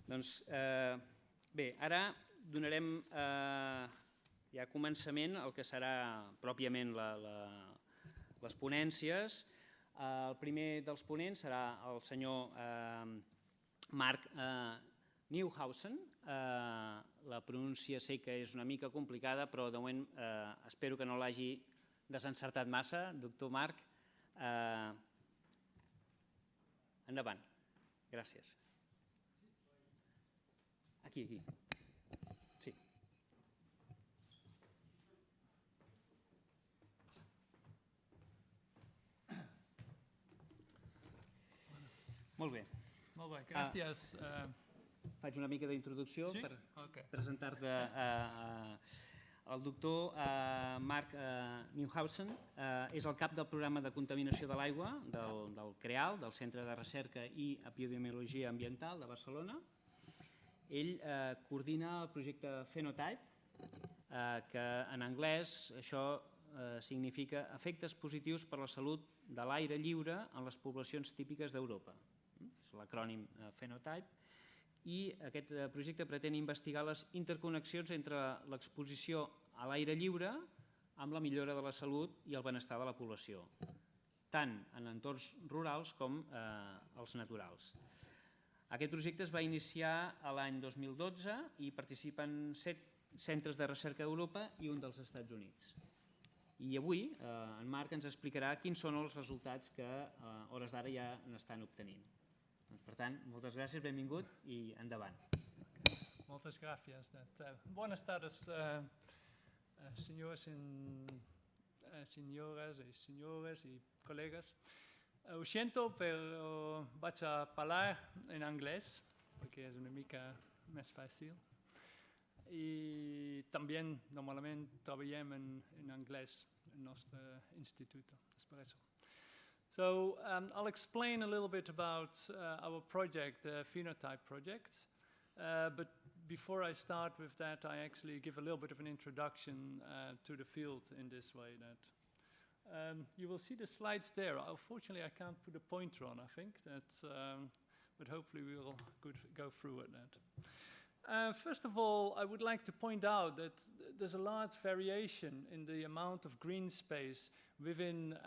Doncs bé, ara donarem ja començament al que serà pròpiament les ponències. El primer dels ponents serà el senyor Marc Nieuwhausen. La pronúncia sé que és una mica complicada, però de moment espero que no l'hagi desencertat massa. Doctor Marc, endavant. Gràcies. Aquí. Sí. Molt bé. Molt bé, gràcies. Faig una mica d'introducció per presentar-te el doctor Marc Nieuwhausen. És el cap del programa de contaminació de l'aigua del CREAL, del Centre de Recerca i Epidemiologia Ambiental de Barcelona. Ell coordina el projecte Phenotype, que en anglès això significa efectes positius per a la salut de l'aire lliure en les poblacions típiques d'Europa. És l'acrònim Phenotype. I aquest projecte pretén investigar les interconnexions entre l'exposició a l'aire lliure amb la millora de la salut i el benestar de la població, tant en entorns rurals com els naturals. Aquest projecte es va iniciar l'any 2012 i participen 7 centres de recerca d'Europa i un dels Estats Units. I avui en Marc ens explicarà quins són els resultats que a hores d'ara ja n'estan obtenint. Per tant, moltes gràcies, benvingut i endavant. Moltes gràcies. Buenas tardes, senyores i senyores i col·legues. Ho siento, però vaig a parlar en anglès, perquè és una mica més fàcil. I també, normalment, treballem en anglès al nostre institut. És per això. So I'll explain a little bit about our project, the Phenotype project. But before I start with that, I actually give a little bit of an introduction to the field in this way. You will see the slides there. Unfortunately, I can't put a pointer on, I think. But hopefully we will go through it. First of all, I would like to point out that there's a large variation in the amount of green space within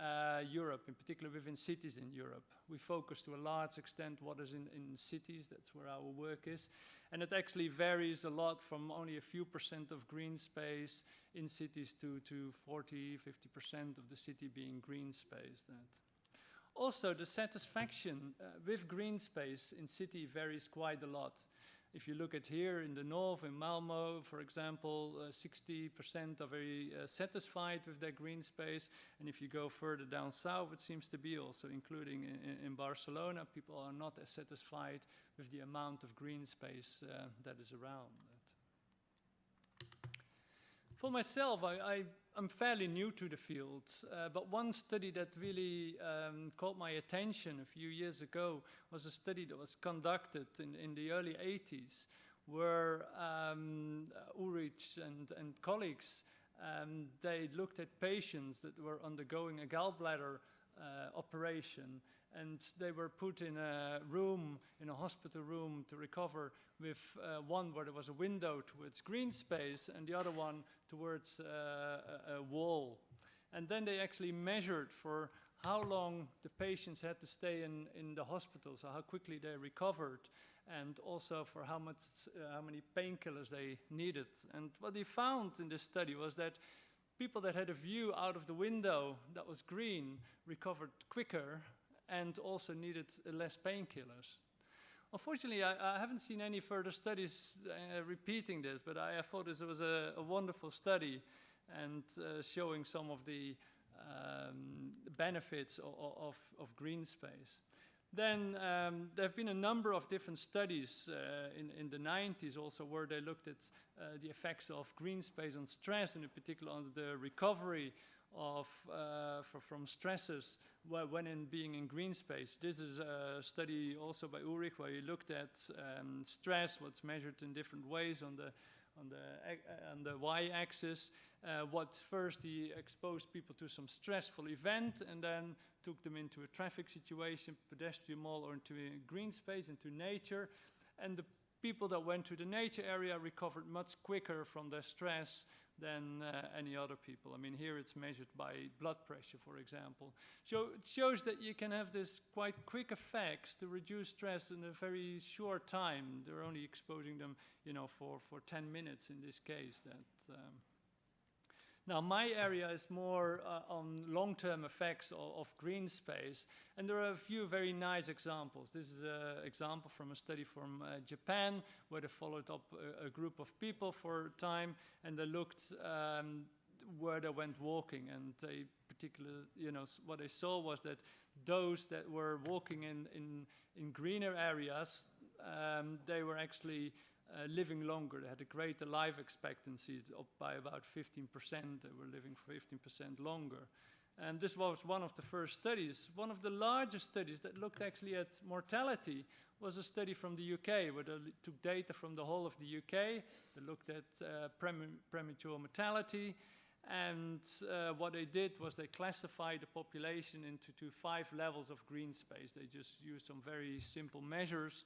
Europe, in particular within cities in Europe. We focus to a large extent what is in cities, that's where our work is. And it actually varies a lot from only a few % of green space in cities to 40, 50% of the city being green space. Also, the satisfaction with green space in city varies quite a lot. If you look at here in the north, in Malmö, for example, 60% are very satisfied with their green space. And if you go further down south, it seems to be also, including in Barcelona, people are not as satisfied with the amount of green space that is around. For myself, I'm fairly new to the field, but one study that really caught my attention a few years ago was a study that was conducted in the early 80s, where Ulrich and colleagues, they looked at patients that were undergoing a gallbladder operation, and they were put in a room, in a hospital room, to recover with one where there was a window towards green space and the other one towards a wall. And then they actually measured for how long the patients had to stay in the hospital, so how quickly they recovered, and also for how many painkillers they needed. And what they found in this study was that people that had a view out of the window that was green recovered quicker and also needed less painkillers. Unfortunately, I haven't seen any further studies repeating this, but I thought this was a wonderful study and showing some of the benefits of green space. Then there have been a number of different studies in the 90s also where they looked at the effects of green space on stress, and in particular on the recovery from stresses when being in green space. This is a study also by Ulrich where he looked at stress, what's measured in different ways on the y-axis. First he exposed people to some stressful event and then took them into a traffic situation, pedestrian mall, or into a green space, into nature. And the people that went to the nature area recovered much quicker from their stress than any other people. I mean, here it's measured by blood pressure, for example. So it shows that you can have this quite quick effects to reduce stress in a very short time. They're only exposing them, for 10 minutes in this case. Now, my area is more on long-term effects of green space, and there are a few very nice examples. This is an example from a study from Japan, where they followed up a group of people for time, and they looked where they went walking, and they what they saw was that those that were walking in greener areas, they were actually living longer. They had a greater life expectancy, up by about 15%. They were living 15% longer. And this was one of the first studies. One of the largest studies that looked actually at mortality was a study from the UK, where they took data from the whole of the UK. They looked at premature mortality. And what they did was they classified the population into 5 levels of green space. They just used some very simple measures.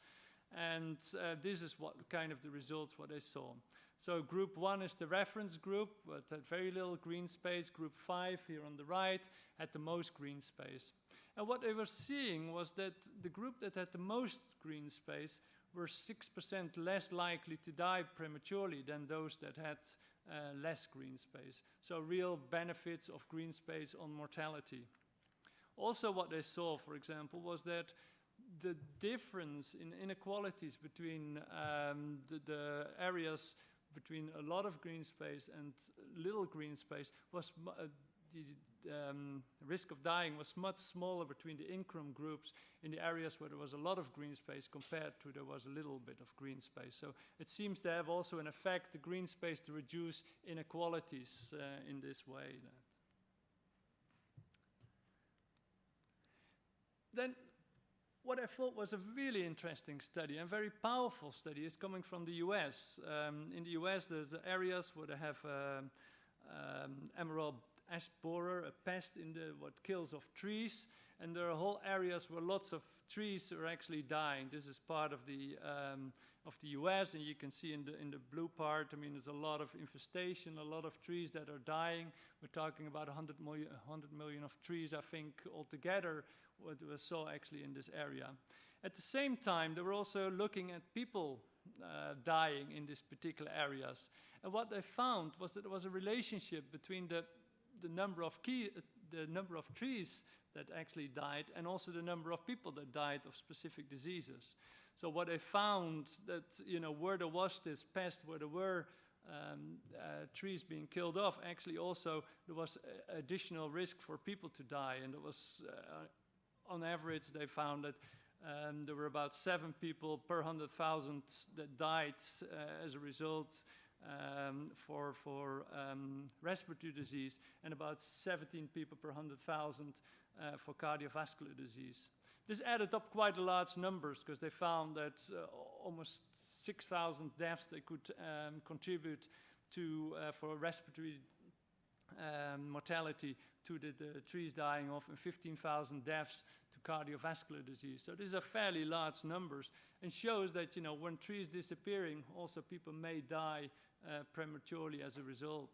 And this is what kind of the results what I saw. So group 1 is the reference group, but had very little green space. Group 5 here on the right had the most green space. And what they were seeing was that the group that had the most green space were 6% less likely to die prematurely than those that had less green space. So real benefits of green space on mortality. Also what they saw, for example, was that the difference in inequalities between the areas between a lot of green space and little green space was the risk of dying was much smaller between the income groups in the areas where there was a lot of green space compared to there was a little bit of green space. So it seems to have also an effect, the green space, to reduce inequalities in this way. Then what I thought was a really interesting study and very powerful study is coming from the US. In the US, there's areas where they have emerald ash borer, a pest in what kills off trees, and there are whole areas where lots of trees are actually dying. This is part of the US, and you can see in the blue part, I mean, there's a lot of infestation, a lot of trees that are dying. We're talking about 100 million of trees, I think, altogether, what we saw actually in this area. At the same time, they were also looking at people dying in these particular areas. And what they found was that there was a relationship between the number of trees that actually died and also the number of people that died of specific diseases. So what they found that, where there was this pest, where there were trees being killed off, actually also there was additional risk for people to die. And it was, on average, they found that there were about 7 people per 100,000 that died as a result for respiratory disease, and about 17 people per 100,000 for cardiovascular disease. This added up quite a large numbers because they found that almost 6,000 deaths they could contribute to for respiratory mortality to the trees dying off, and 15,000 deaths to cardiovascular disease. So these are fairly large numbers, and shows that when trees disappearing, also people may die prematurely as a result.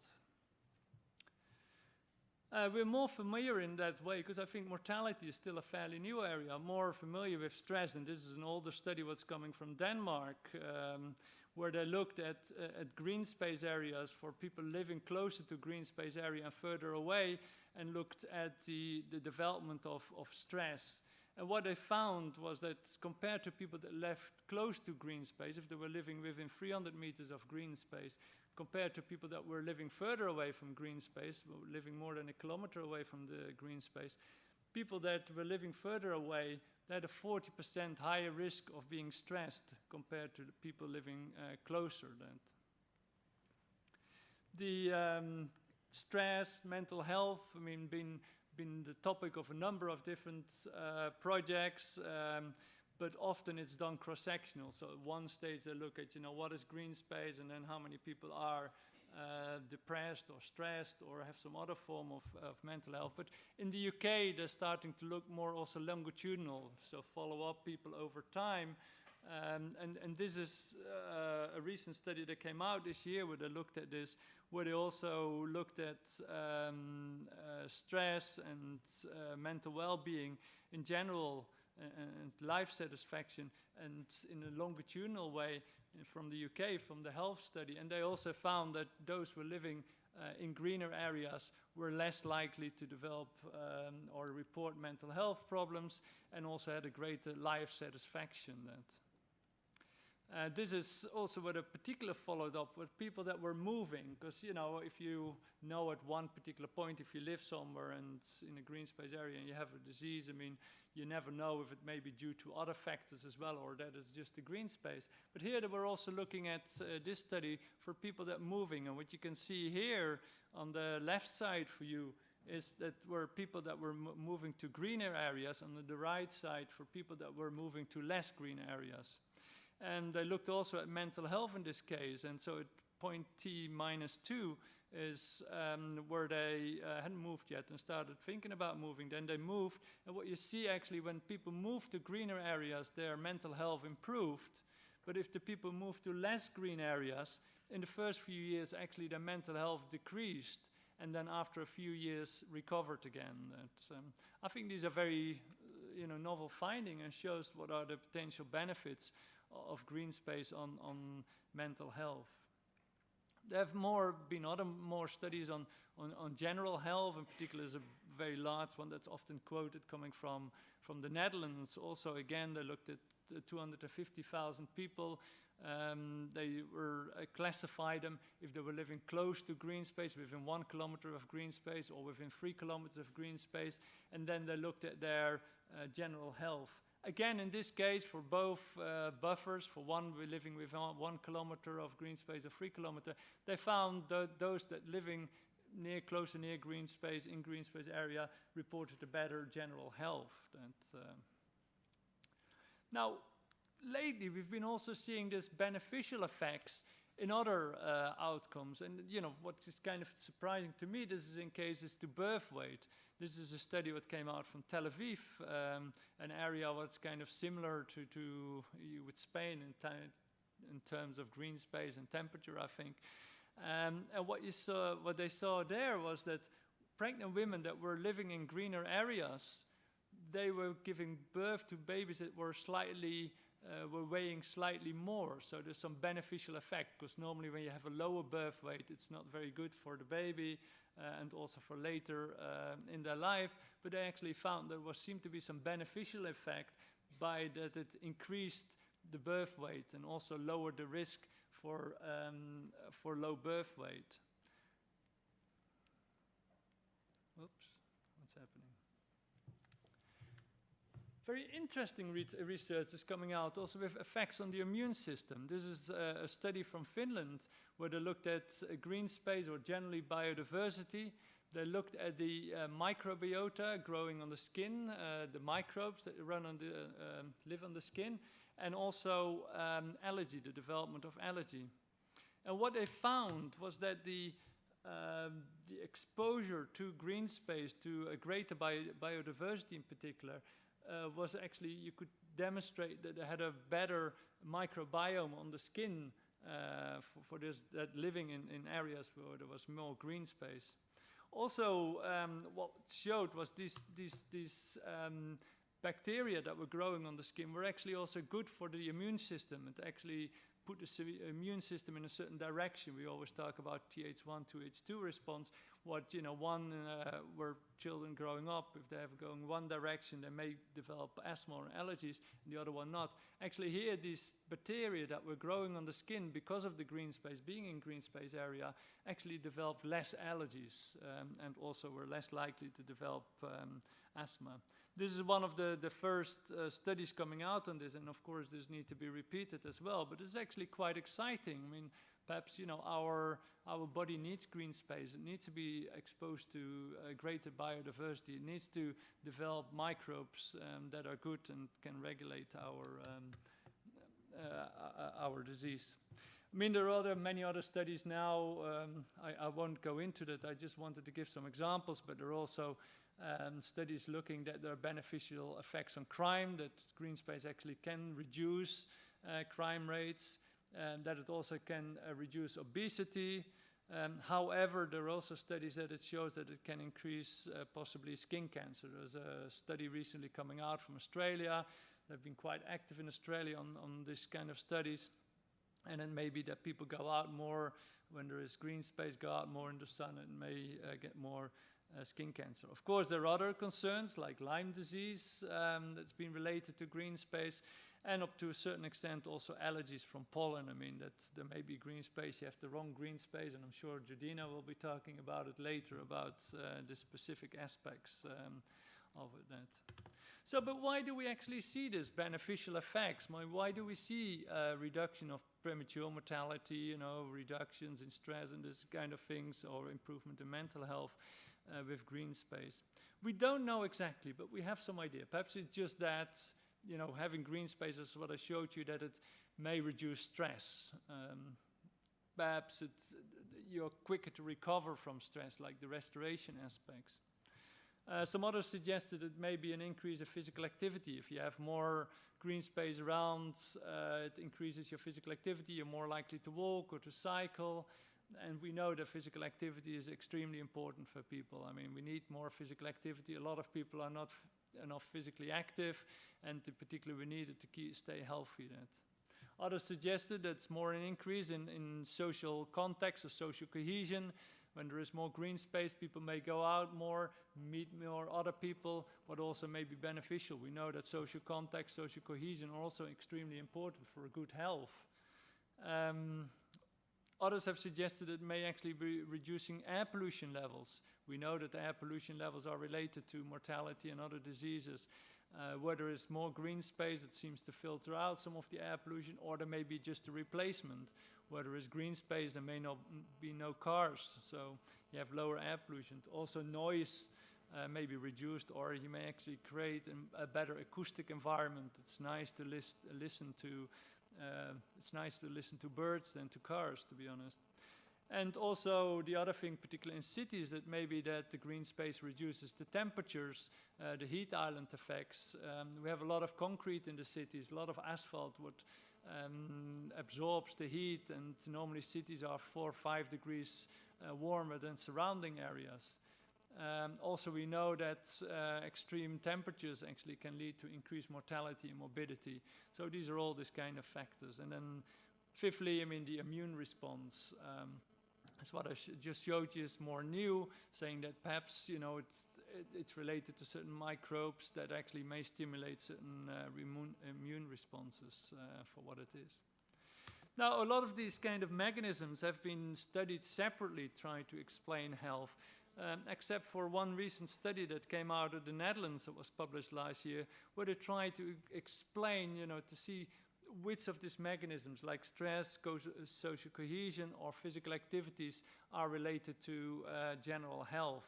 We're more familiar in that way because I think mortality is still a fairly new area, more familiar with stress, and this is an older study what's coming from Denmark, where they looked at green space areas for people living closer to green space area and further away, and looked at the development of stress. And what they found was that compared to people that left close to green space, if they were living within 300 meters of green space, compared to people that were living further away from green space, living more than a kilometer away from the green space, people that were living further away, they had a 40% higher risk of being stressed compared to the people living closer. The stress, mental health, I mean, been the topic of a number of different projects, but often it's done cross-sectional. So at one stage they look at, what is green space, and then how many people are depressed or stressed or have some other form of mental health. But in the UK, they're starting to look more also longitudinal, so follow up people over time And this is a recent study that came out this year where they looked at this, where they also looked at stress and mental well-being in general, and life satisfaction, and in a longitudinal way from the UK, from the health study. And they also found that those who were living in greener areas were less likely to develop or report mental health problems, and also had a greater life satisfaction. This is also what a particular followed up with people that were moving, because if you know at one particular point, if you live somewhere and in a green space area and you have a disease, you never know if it may be due to other factors as well, or that it's just a green space. But here they were also looking at this study for people that are moving, and what you can see here on the left side for you is that were people that were moving to greener areas, and on the right side for people that were moving to less green areas. And they looked also at mental health in this case, and so at point t-2 is where they hadn't moved yet and started thinking about moving. Then they moved, and what you see actually when people move to greener areas, their mental health improved. But if the people move to less green areas, in the first few years actually their mental health decreased, and then after a few years recovered again. I think these are very novel findings, and shows what are the potential benefits of green space on mental health. There have been more studies on general health. In particular, there's a very large one that's often quoted coming from the Netherlands. Also, again, they looked at 250,000 people. They were classified them if they were living close to green space, within 1 kilometer of green space, or within 3 kilometers of green space. And then they looked at their general health. Again, in this case, for both buffers, for one we're living within 1 kilometer of green space or 3 kilometer, they found that those that living close to near green space, in green space area, reported a better general health. Now, lately we've been also seeing this beneficial effects in other outcomes, and what is kind of surprising to me, this is in cases to birth weight. This is a study that came out from Tel Aviv, an area that's kind of similar to with Spain in terms of green space and temperature, I think. And what they saw there was that pregnant women that were living in greener areas, they were giving birth to babies that were weighing slightly more. So there's some beneficial effect, because normally when you have a lower birth weight, it's not very good for the baby and also for later in their life. But they actually found there seemed to be some beneficial effect by that it increased the birth weight and also lowered the risk for low birth weight. Oops, what's happening? Very interesting research is coming out also with effects on the immune system. This is a study from Finland where they looked at green space, or generally biodiversity. They looked at the microbiota growing on the skin, the microbes that live on the skin, and also allergy, the development of allergy. And what they found was that the exposure to green space, to a greater biodiversity in particular, was actually, you could demonstrate that they had a better microbiome on the skin for that living in areas where there was more green space. Also, what showed was these bacteria that were growing on the skin were actually also good for the immune system. It actually put the immune system in a certain direction. We always talk about Th1 to Th2 response. Where children growing up, if they have going one direction, they may develop asthma or allergies, and the other one not. Actually here, these bacteria that were growing on the skin because of the green space, being in green space area, actually developed less allergies and also were less likely to develop asthma. This is one of the first studies coming out on this, and of course this needs to be repeated as well, but it's actually quite exciting. I mean, perhaps our body needs green space. It needs to be exposed to greater biodiversity. It needs to develop microbes that are good and can regulate our disease. I mean, there are many other studies now. I won't go into that. I just wanted to give some examples, but there are also studies looking that there are beneficial effects on crime, that green space actually can reduce crime rates, that it also can reduce obesity. However, there are also studies that it shows that it can increase possibly skin cancer. There's a study recently coming out from Australia. They've been quite active in Australia on this kind of studies. And then maybe that people go out more when there is green space, go out more in the sun, and may get more skin cancer. Of course, there are other concerns like Lyme disease that's been related to green space, and up to a certain extent also allergies from pollen. I mean, that there may be green space, you have the wrong green space, and I'm sure Jordina will be talking about it later, about the specific aspects of it. So, but why do we actually see these beneficial effects? Why do we see reduction of premature mortality, reductions in stress and this kind of things, or improvement in mental health with green space? We don't know exactly, but we have some idea. Perhaps it's just that, having green space is what I showed you, that it may reduce stress. Perhaps you're quicker to recover from stress, like the restoration aspects. Some others suggested it may be an increase of physical activity. If you have more green space around, it increases your physical activity. You're more likely to walk or to cycle. And we know that physical activity is extremely important for people. I mean, we need more physical activity. A lot of people are not enough physically active, and in particular, we need it to stay healthy. Others suggested that it's more an increase in social context or social cohesion. When there is more green space, people may go out more, meet more other people, but also may be beneficial. We know that social context, social cohesion are also extremely important for good health. Others have suggested it may actually be reducing air pollution levels. We know that air pollution levels are related to mortality and other diseases. Where there is more green space, it seems to filter out some of the air pollution, or there may be just a replacement. Where there is green space, there may not be no cars, so you have lower air pollution. Also, noise may be reduced, or you may actually create a better acoustic environment. It's nice to listen to. It's nice to listen to birds than to cars, to be honest. And also the other thing, particularly in cities, that maybe that the green space reduces the temperatures, the heat island effects. We have a lot of concrete in the cities, a lot of asphalt, what absorbs the heat, and normally cities are 4 or 5 degrees warmer than surrounding areas. Also, we know that extreme temperatures actually can lead to increased mortality and morbidity. So these are all these kind of factors. And then fifthly, the immune response. That's what I just showed you is more new, saying that perhaps, it's related to certain microbes that actually may stimulate certain immune responses for what it is. Now, a lot of these kind of mechanisms have been studied separately, trying to explain health, except for one recent study that came out of the Netherlands that was published last year, where they tried to explain, to see which of these mechanisms, like stress, social cohesion, or physical activities, are related to general health.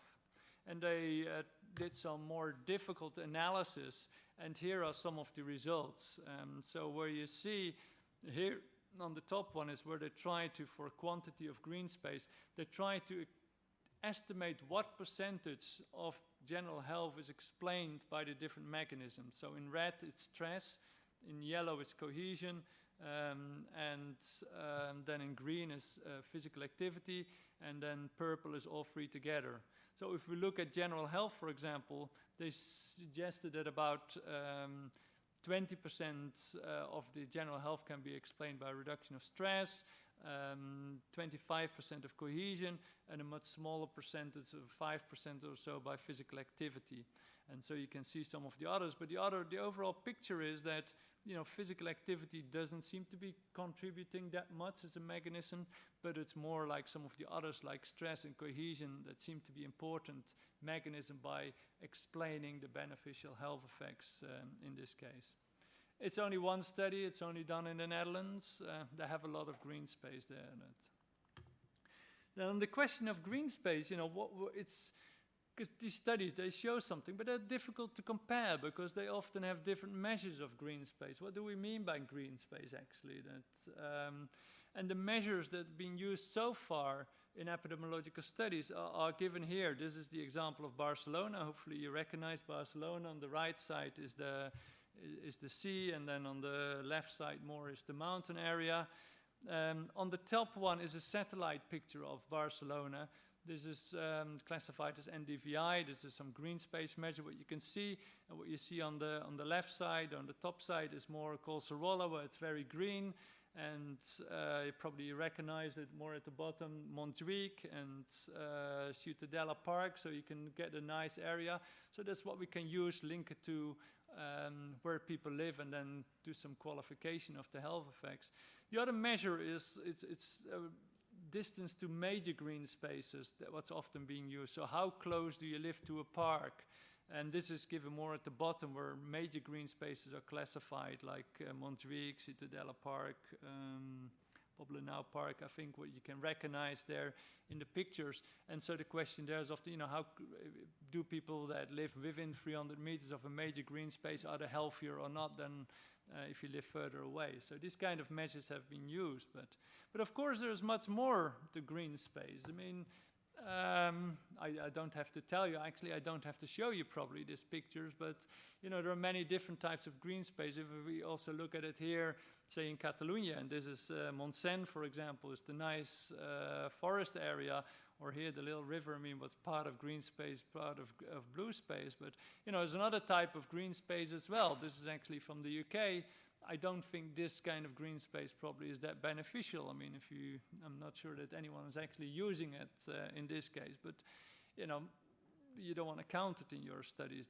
And they did some more difficult analysis, and here are some of the results. So where you see here on the top one is where they try to, for quantity of green space, they try to estimate what percentage of general health is explained by the different mechanisms. So in red it's stress, in yellow is cohesion, and then in green is physical activity, and then purple is all three together. So if we look at general health, for example, they suggested that about 20% of the general health can be explained by reduction of stress, 25% of cohesion, and a much smaller percentage of 5% or so by physical activity. And so you can see some of the others, but the overall picture is that physical activity doesn't seem to be contributing that much as a mechanism, but it's more like some of the others, like stress and cohesion, that seem to be important mechanism by explaining the beneficial health effects in this case. It's only one study, it's only done in the Netherlands. They have a lot of green space there. Now on the question of green space, it's because these studies, they show something, but they're difficult to compare because they often have different measures of green space. What do we mean by green space, actually? And the measures that have been used so far in epidemiological studies are given here. This is the example of Barcelona. Hopefully you recognize Barcelona. On the right side is is the sea, and then on the left side more is the mountain area. On the top one is a satellite picture of Barcelona. This is classified as NDVI. This is some green space measure, what you can see. And what you see on the left side, on the top side, is more Colserola, where it's very green. And you probably recognize it more at the bottom, Montjuic and Ciutadella Park, so you can get a nice area. So that's what we can use, link it to where people live, and then do some qualification of the health effects. The other measure is it's distance to major green spaces, what's often being used. So how close do you live to a park? And this is given more at the bottom, where major green spaces are classified, like Montjuic, Ciutadella Park, Poblenou Park, I think, what you can recognize there in the pictures. And so the question there is often, how do people that live within 300 meters of a major green space, are they healthier or not than if you live further away? So these kind of measures have been used, but of course there's much more to green space. I mean, I don't have to tell you, actually I don't have to show you probably these pictures, but there are many different types of green space. If we also look at it here, say in Catalunya, and this is Montseny, for example, is the nice forest area, or here the little river, what's part of green space, part of blue space, but there's another type of green space as well. This is actually from the UK. I don't think this kind of green space probably is that beneficial. I'm not sure that anyone is actually using it in this case, but you don't want to count it in your studies.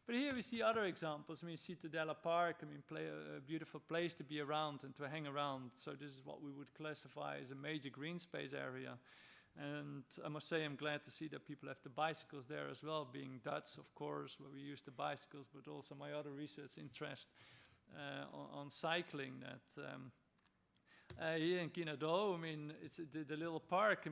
But here we see other examples. Ciutadella Park, a beautiful place to be around and to hang around. So this is what we would classify as a major green space area. And I must say I'm glad to see that people have the bicycles there as well, being Dutch, of course, where we use the bicycles, but also my other research interest on cycling. That here in Guinardó, it's the little park.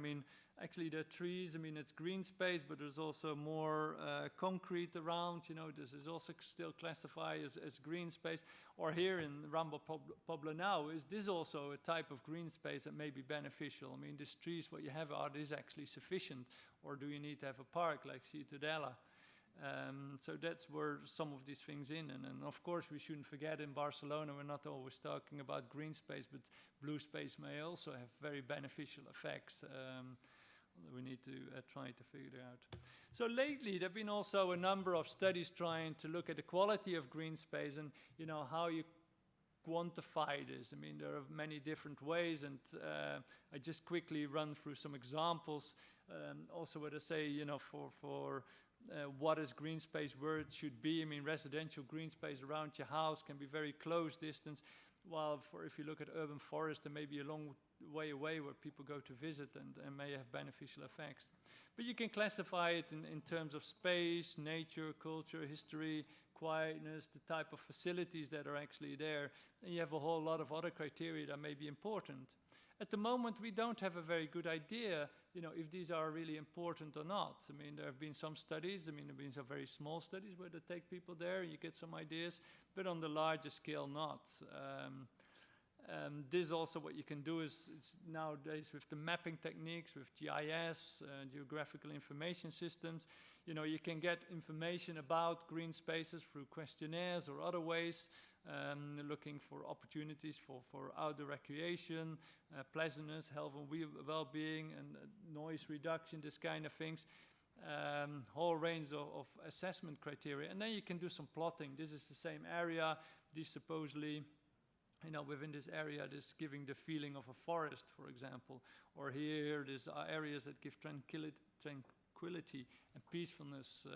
Actually the trees, it's green space, but there's also more concrete around. This is also still classified as green space. Or here in Rambo Poblenou, is this also a type of green space that may be beneficial? These trees, what you have, are these actually sufficient, or do you need to have a park like Ciutadella? So that's where some of these things in. And of course, we shouldn't forget in Barcelona, we're not always talking about green space, but blue space may also have very beneficial effects. We need to try to figure it out. So lately, there have been also a number of studies trying to look at the quality of green space and, how you quantify this. There are many different ways, and I just quickly run through some examples. Also, what I say, for what is green space, where it should be. Residential green space around your house can be very close distance, while if you look at urban forest, there may be a long way away where people go to visit and may have beneficial effects. But you can classify it in terms of space, nature, culture, history, quietness, the type of facilities that are actually there, and you have a whole lot of other criteria that may be important. At the moment, we don't have a very good idea, if these are really important or not. There have been some studies. There have been some very small studies where they take people there, you get some ideas, but on the larger scale, not. This also, what you can do is nowadays with the mapping techniques, with GIS, geographical information systems, you can get information about green spaces through questionnaires or other ways, looking for opportunities for outdoor recreation, pleasantness, health and well-being, and noise reduction, this kind of things. Whole range of assessment criteria. And then you can do some plotting. This is the same area. These supposedly, within this area, this giving the feeling of a forest, for example. Or here, these are areas that give tranquility and peacefulness.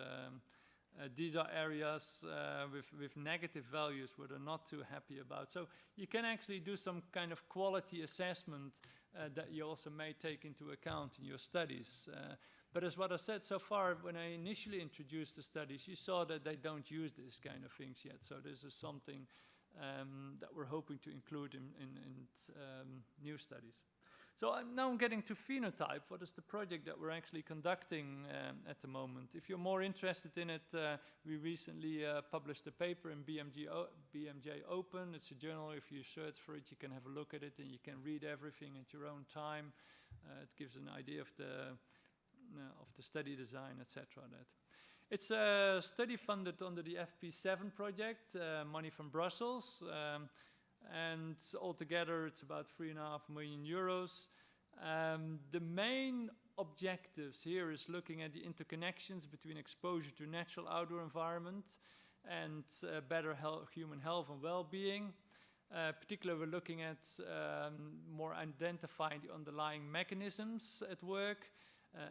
These are areas with negative values where they're not too happy about. So you can actually do some kind of quality assessment that you also may take into account in your studies. But as what I said so far, when I initially introduced the studies, you saw that they don't use this kind of things yet. So this is something that we're hoping to include in new studies. So now I'm getting to Phenotype. What is the project that we're actually conducting at the moment? If you're more interested in it, we recently published a paper in BMJ Open. It's a journal. If you search for it, you can have a look at it and you can read everything at your own time. It gives an idea of the study design, etc. It's a study funded under the FP7 project, money from Brussels, and altogether it's about 3.5 million euros. The main objectives here is looking at the interconnections between exposure to natural outdoor environment and better human health and well-being. Particularly, we're looking at more identifying the underlying mechanisms at work,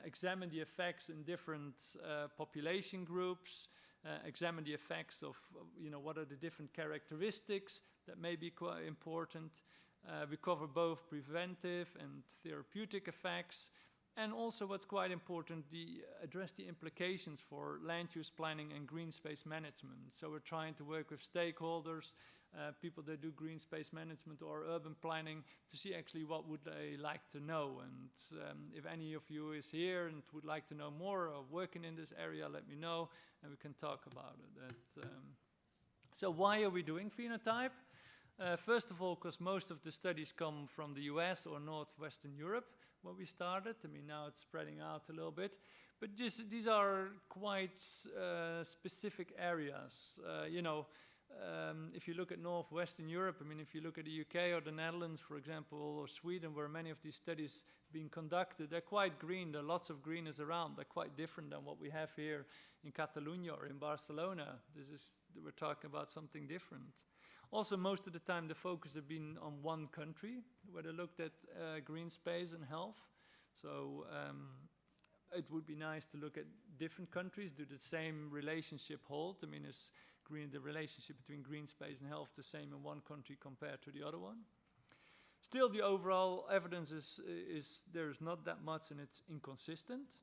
examine the effects in different population groups, examine the effects of, what are the different characteristics that may be quite important. We cover both preventive and therapeutic effects, and also what's quite important, address the implications for land use planning and green space management. So we're trying to work with stakeholders, people that do green space management or urban planning, to see actually what would they like to know. And if any of you is here and would like to know more of working in this area, let me know and we can talk about it. So why are we doing Phenotype? First of all, because most of the studies come from the US or Northwestern Europe, where we started. I mean, now it's spreading out a little bit. But these are quite specific areas. If you look at Northwestern Europe, I mean, if you look at the UK or the Netherlands, for example, or Sweden, where many of these studies being conducted, they're quite green. There are lots of greenness around. They're quite different than what we have here in Catalunya or in Barcelona. We're talking about something different. Also, most of the time, the focus has been on one country, where they looked at green space and health. So it would be nice to look at different countries, do the same relationship hold. I mean, is the relationship between green space and health the same in one country compared to the other one? Still, the overall evidence is there's not that much and it's inconsistent.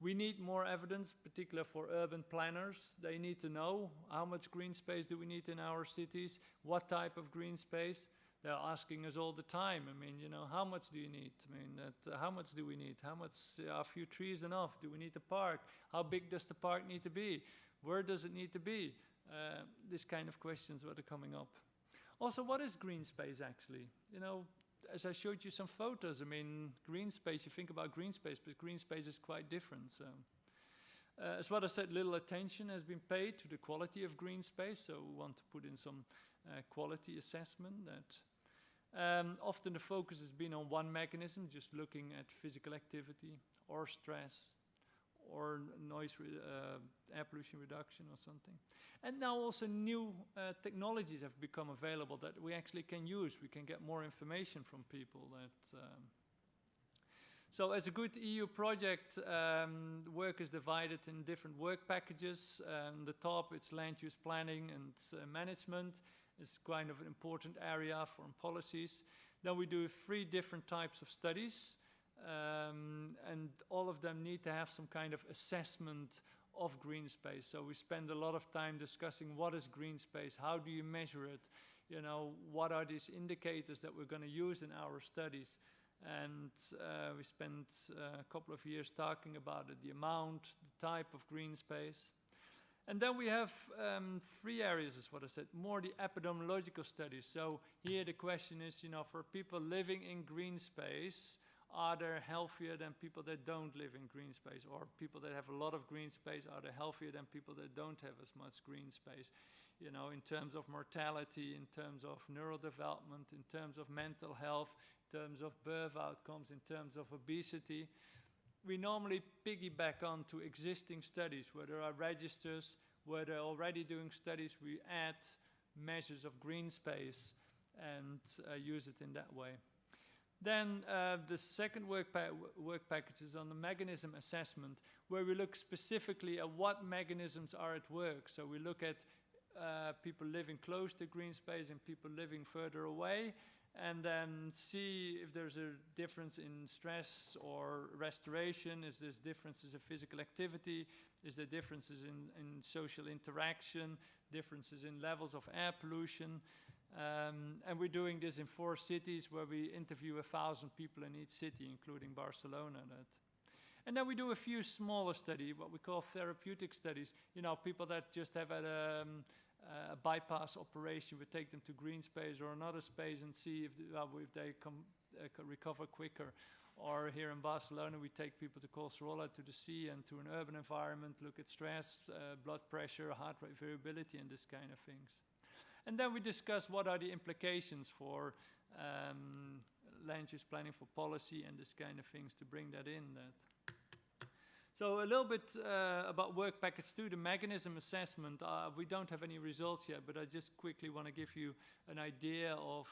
We need more evidence, particularly for urban planners. They need to know how much green space do we need in our cities, what type of green space. They're asking us all the time. I mean, how much do you need? I mean, how much do we need? How much are a few trees enough? Do we need a park? How big does the park need to be? Where does it need to be? This kind of questions that are coming up. Also, what is green space actually? As I showed you some photos, I mean, green space, you think about green space, but green space is quite different. So, as what I said, little attention has been paid to the quality of green space, so we want to put in some quality assessment. That often the focus has been on one mechanism, just looking at physical activity or stress or noise, air pollution reduction or something. And now also new technologies have become available that we actually can use. We can get more information from people. So as a good EU project, work is divided in different work packages. The top, it's land use planning and management. It's kind of an important area for policies. Then we do 3 different types of studies. And all of them need to have some kind of assessment of green space. So we spend a lot of time discussing what is green space, how do you measure it, what are these indicators that we're going to use in our studies. And we spent a couple of years talking about it, the amount, the type of green space. And then we have 3 areas, is what I said, more the epidemiological studies. So here the question is, for people living in green space, are they healthier than people that don't live in green space? Or people that have a lot of green space, are they healthier than people that don't have as much green space? In terms of mortality, in terms of neurodevelopment, in terms of mental health, in terms of birth outcomes, in terms of obesity. We normally piggyback on to existing studies where there are registers, where they're already doing studies. We add measures of green space and use it in that way. Then the second work package is on the mechanism assessment, where we look specifically at what mechanisms are at work. So we look at people living close to green space and people living further away, and then see if there's a difference in stress or restoration. Is there differences in physical activity? Is there differences in social interaction? Differences in levels of air pollution? And we're doing this in 4 cities where we interview 1,000 people in each city, including Barcelona. And then we do a few smaller studies, what we call therapeutic studies. People that just have had a bypass operation, we take them to green space or another space and see if they recover quicker. Or here in Barcelona, we take people to Collserola, to the sea, and to an urban environment, look at stress, blood pressure, heart rate variability, and this kind of things. And then we discuss what are the implications for land use planning, for policy, and this kind of things to bring that in. So a little bit about work package 2, the mechanism assessment. We don't have any results yet, but I just quickly want to give you an idea of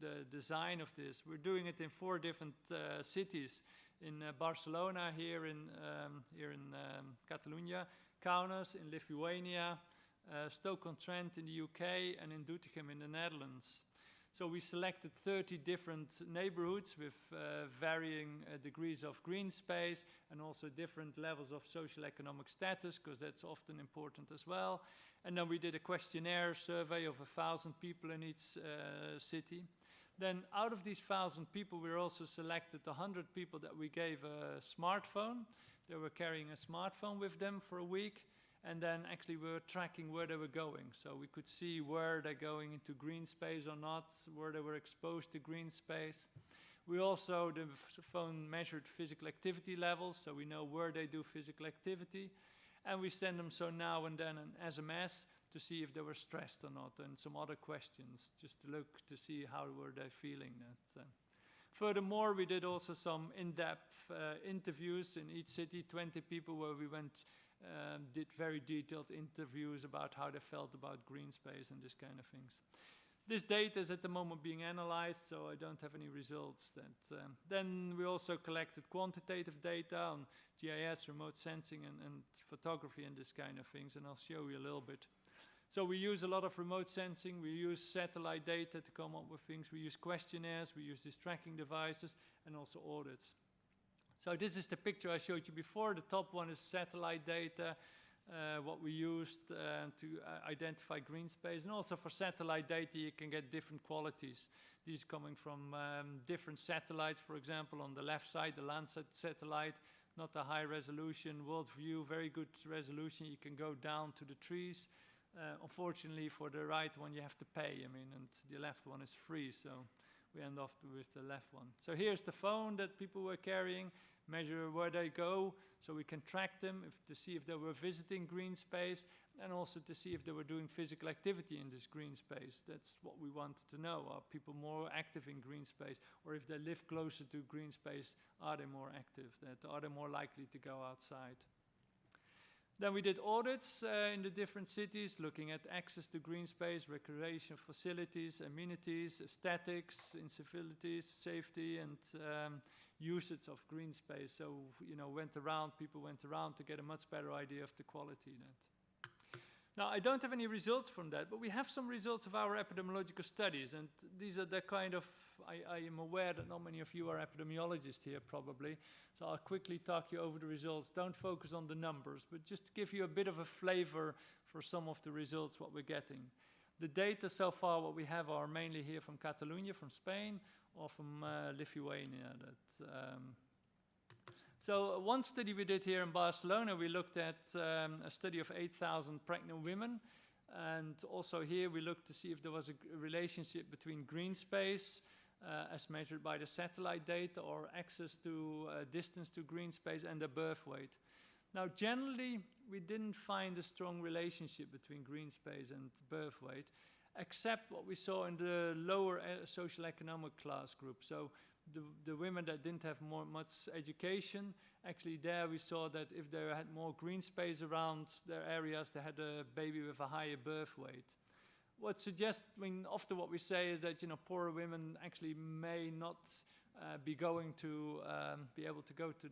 the design of this. We're doing it in 4 different cities. In Barcelona, here in Catalunya, Kaunas in Lithuania, Stoke-on-Trent in the UK, and in Doetinchem in the Netherlands. So we selected 30 different neighborhoods with varying degrees of green space and also different levels of social economic status, because that's often important as well. And then we did a questionnaire survey of 1,000 people in each city. Then out of these 1,000 people, we also selected 100 people that we gave a smartphone. They were carrying a smartphone with them for a week. And then actually we were tracking where they were going. So we could see where they're going into green space or not, where they were exposed to green space. We also, the phone measured physical activity levels, so we know where they do physical activity. And we send them so now and then an SMS to see if they were stressed or not, and some other questions, just to look to see how were they feeling that. Furthermore, we did also some in-depth interviews in each city, 20 people where we went did very detailed interviews about how they felt about green space and this kind of things. This data is at the moment being analyzed, so I don't have any results. Then we also collected quantitative data on GIS, remote sensing, and photography and this kind of things, and I'll show you a little bit. So we use a lot of remote sensing, we use satellite data to come up with things, we use questionnaires, we use these tracking devices, and also audits. So this is the picture I showed you before. The top one is satellite data, what we used to identify green space. And also for satellite data, you can get different qualities. These coming from different satellites. For example, on the left side, the Landsat satellite, not a high resolution, world view, very good resolution. You can go down to the trees. Unfortunately, for the right one, you have to pay. And the left one is free, so we end up with the left one. So here's the phone that people were carrying. Measure where they go, so we can track them to see if they were visiting green space, and also to see if they were doing physical activity in this green space. That's what we wanted to know. Are people more active in green space? Or if they live closer to green space, are they more active? Are they more likely to go outside? Then we did audits in the different cities, looking at access to green space, recreation facilities, amenities, aesthetics, incivilities, safety, and usage of green space. So, people went around to get a much better idea of the quality. Now, I don't have any results from that, but we have some results of our epidemiological studies, and these are the kind of, I am aware that not many of you are epidemiologists here probably, so I'll quickly talk you over the results. Don't focus on the numbers, but just to give you a bit of a flavor for some of the results, what we're getting. The data so far, what we have, are mainly here from Catalonia, from Spain, or from Lithuania. So one study we did here in Barcelona, we looked at a study of 8,000 pregnant women. And also here we looked to see if there was a relationship between green space, as measured by the satellite data, or access to distance to green space, and the birth weight. Now, generally, we didn't find a strong relationship between green space and birth weight, except what we saw in the lower social economic class group. So the women that didn't have much education, actually there we saw that if they had more green space around their areas, they had a baby with a higher birth weight. What suggests, often what we say is that, poorer women actually may not be going to be able to go to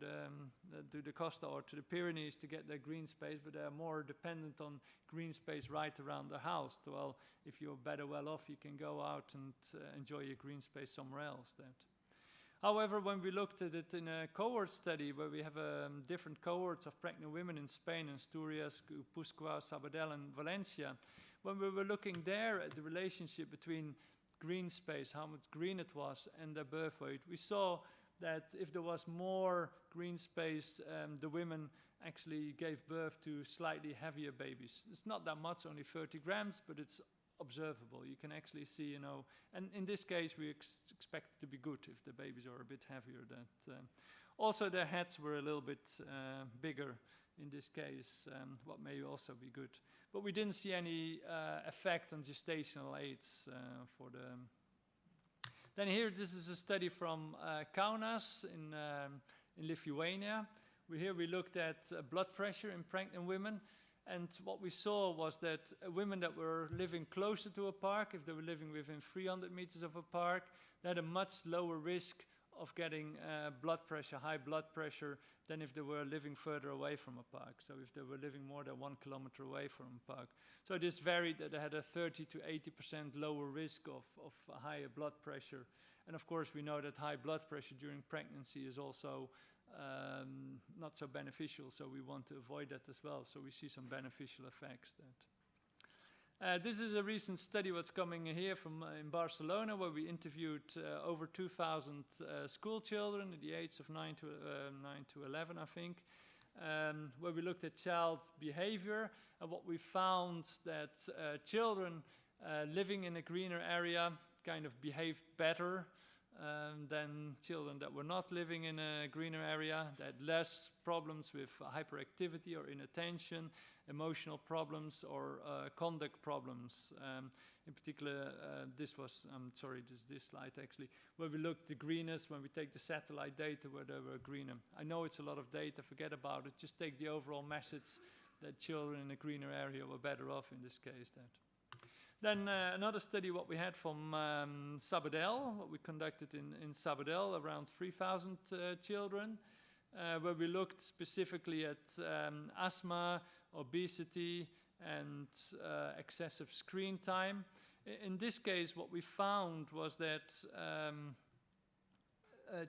the Costa or to the Pyrenees to get their green space, but they are more dependent on green space right around their house. Well, if you're better well off, you can go out and enjoy your green space somewhere else. However, when we looked at it in a cohort study where we have different cohorts of pregnant women in Spain, in Asturias, Guipúzcoa, Sabadell, and Valencia, when we were looking there at the relationship between green space, how much green it was, and the birth weight, we saw that if there was more green space, the women actually gave birth to slightly heavier babies. It's not that much, only 30 grams, but it's observable. You can actually see, and in this case we expect it to be good if the babies are a bit heavier. Also their heads were a little bit bigger in this case, what may also be good. But we didn't see any effect on gestational aids for the... Then here, this is a study from Kaunas in Lithuania. Here we looked at blood pressure in pregnant women, and what we saw was that women that were living closer to a park, if they were living within 300 meters of a park, they had a much lower risk of getting high blood pressure, than if they were living further away from a park. So if they were living more than 1 kilometer away from a park. So this varied that they had a 30 to 80% lower risk of higher blood pressure. And of course we know that high blood pressure during pregnancy is also not so beneficial, so we want to avoid that as well. So we see some beneficial effects. This is a recent study what's coming here from in Barcelona, where we interviewed over 2,000 school children at the age of 9 to 11, I think, where we looked at child behavior, and what we found that children living in a greener area kind of behaved better than children that were not living in a greener area. They had less problems with hyperactivity or inattention, emotional problems, or conduct problems. In particular, this slide actually, where we looked the greenest, when we take the satellite data where they were greener. I know it's a lot of data, forget about it, just take the overall message that children in a greener area were better off in this case. Then another study what we had from Sabadell, what we conducted in Sabadell, around 3,000 children, where we looked specifically at asthma, obesity, and excessive screen time. In this case, what we found was that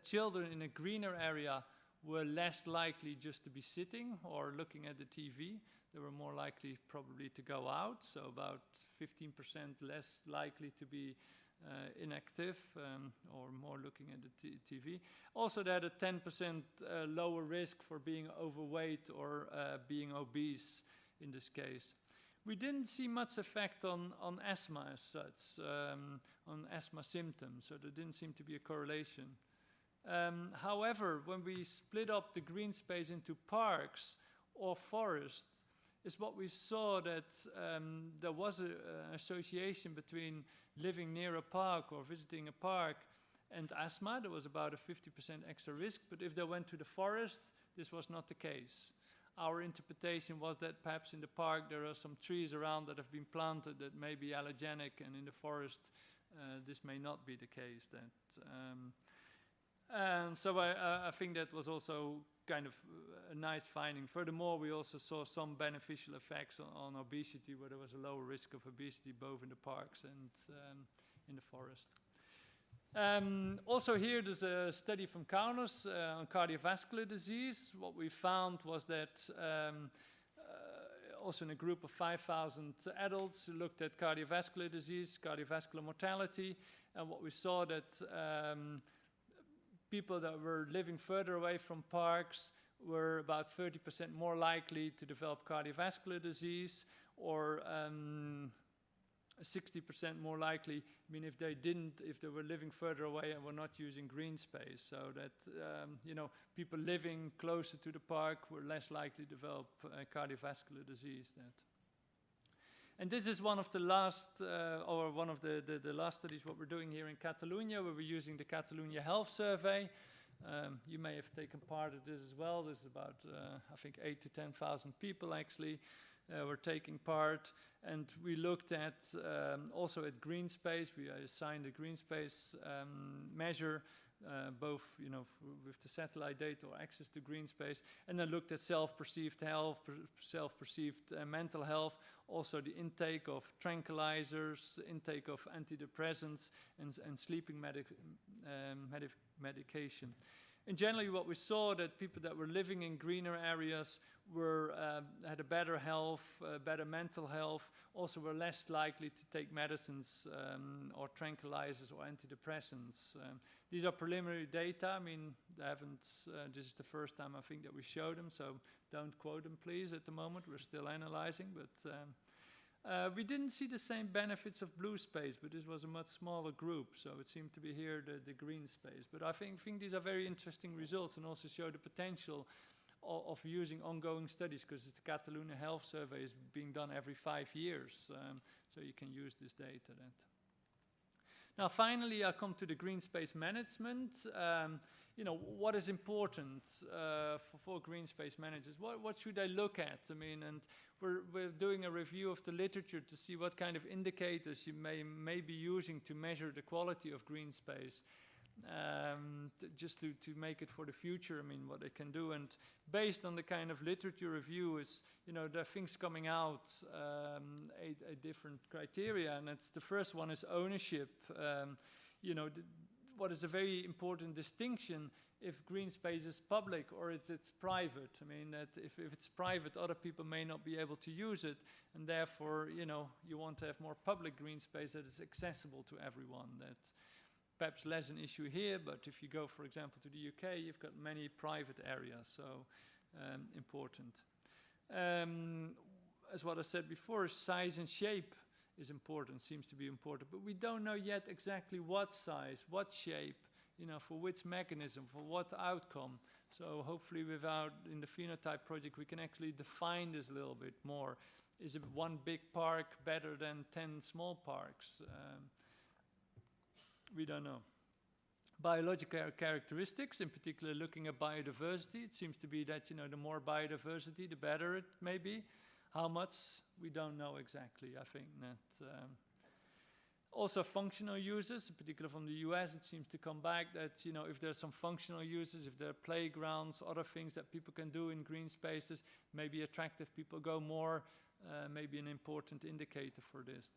children in a greener area were less likely just to be sitting or looking at the TV. They were more likely probably to go out, so about 15% less likely to be inactive or more looking at the TV. Also, they had a 10% lower risk for being overweight or being obese in this case. We didn't see much effect on asthma as such, on asthma symptoms, so there didn't seem to be a correlation. However, when we split up the green space into parks or forests, is what we saw that there was an association between living near a park or visiting a park and asthma. There was about a 50% extra risk, but if they went to the forest, this was not the case. Our interpretation was that perhaps in the park there are some trees around that have been planted that may be allergenic, and in the forest this may not be the case. So I think that was also kind of a nice finding. Furthermore, we also saw some beneficial effects on obesity, where there was a lower risk of obesity both in the parks and in the forest. Also here, there's a study from Kaunas on cardiovascular disease. What we found was that also in a group of 5,000 adults who looked at cardiovascular disease, cardiovascular mortality, and what we saw that people that were living further away from parks were about 30% more likely to develop cardiovascular disease, or 60% more likely, if they were living further away and were not using green space. So that, people living closer to the park were less likely to develop cardiovascular disease. And this is one of the last, the last studies what we're doing here in Catalonia, where we're using the Catalunya Health Survey. You may have taken part of this as well. There's about, I think, 8,000 to 10,000 people actually were taking part. And we looked at also at green space. We assigned a green space measure, both with the satellite data or access to green space, and then looked at self-perceived health, self-perceived mental health, also the intake of tranquilizers, intake of antidepressants, and sleeping medication. And generally what we saw that people that were living in greener areas had a better health, better mental health, also were less likely to take medicines or tranquilizers or antidepressants. These are preliminary data. This is the first time I think that we show them, so don't quote them please at the moment. We're still analyzing, but We didn't see the same benefits of blue space, but this was a much smaller group, so it seemed to be here the green space. But I think these are very interesting results and also show the potential of using ongoing studies, because the Catalunya Health Survey is being done every 5 years, so you can use this data. Now, finally, I come to the green space management. What is important for green space managers? What should I look at? I mean, and we're doing a review of the literature to see what kind of indicators you may be using to measure the quality of green space. Just to make it for the future, I mean, what they can do. And based on the kind of literature review is, there are things coming out, a different criteria, and the first one is ownership. What is a very important distinction if green space is public or it's private. I mean, that if it's private, other people may not be able to use it, and therefore, you want to have more public green space that is accessible to everyone. That's perhaps less an issue here, but if you go, for example, to the UK, you've got many private areas, so important. As what I said before, size and shape is important, seems to be important, but we don't know yet exactly what size, what shape, for which mechanism, for what outcome. So hopefully in the Phenotype project, we can actually define this a little bit more. Is it one big park better than 10 small parks? We don't know. Biological characteristics, in particular looking at biodiversity, it seems to be that, the more biodiversity, the better it may be. How much, we don't know exactly. I think that also functional uses, in particular from the US, it seems to come back that, if there's some functional uses, if there are playgrounds, other things that people can do in green spaces, maybe attractive, people go more, maybe an important indicator for this.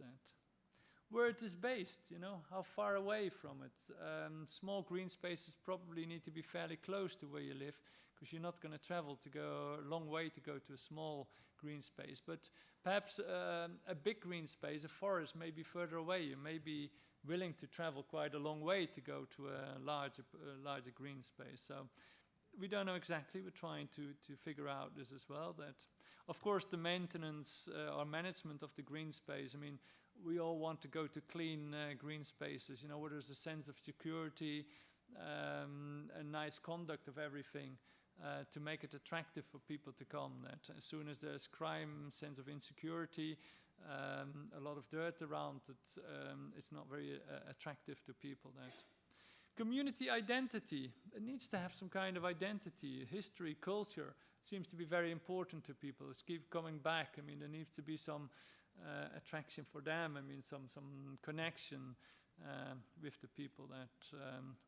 Where it is based, how far away from it. Small green spaces probably need to be fairly close to where you live, because you're not going to travel to go a long way to go to a small green space. But perhaps a big green space, a forest, may be further away. You may be willing to travel quite a long way to go to a larger green space. So we don't know exactly. We're trying to figure out this as well. That, of course, the maintenance or management of the green space, I mean, we all want to go to clean green spaces, where there's a sense of security, a nice conduct of everything, to make it attractive for people to come. That as soon as there's crime, sense of insecurity, a lot of dirt around, it's not very attractive to people. That community identity, it needs to have some kind of identity, history, culture. It seems to be very important to people. It's keep coming back. I mean, there needs to be some attraction for them. I mean, some connection with the people. That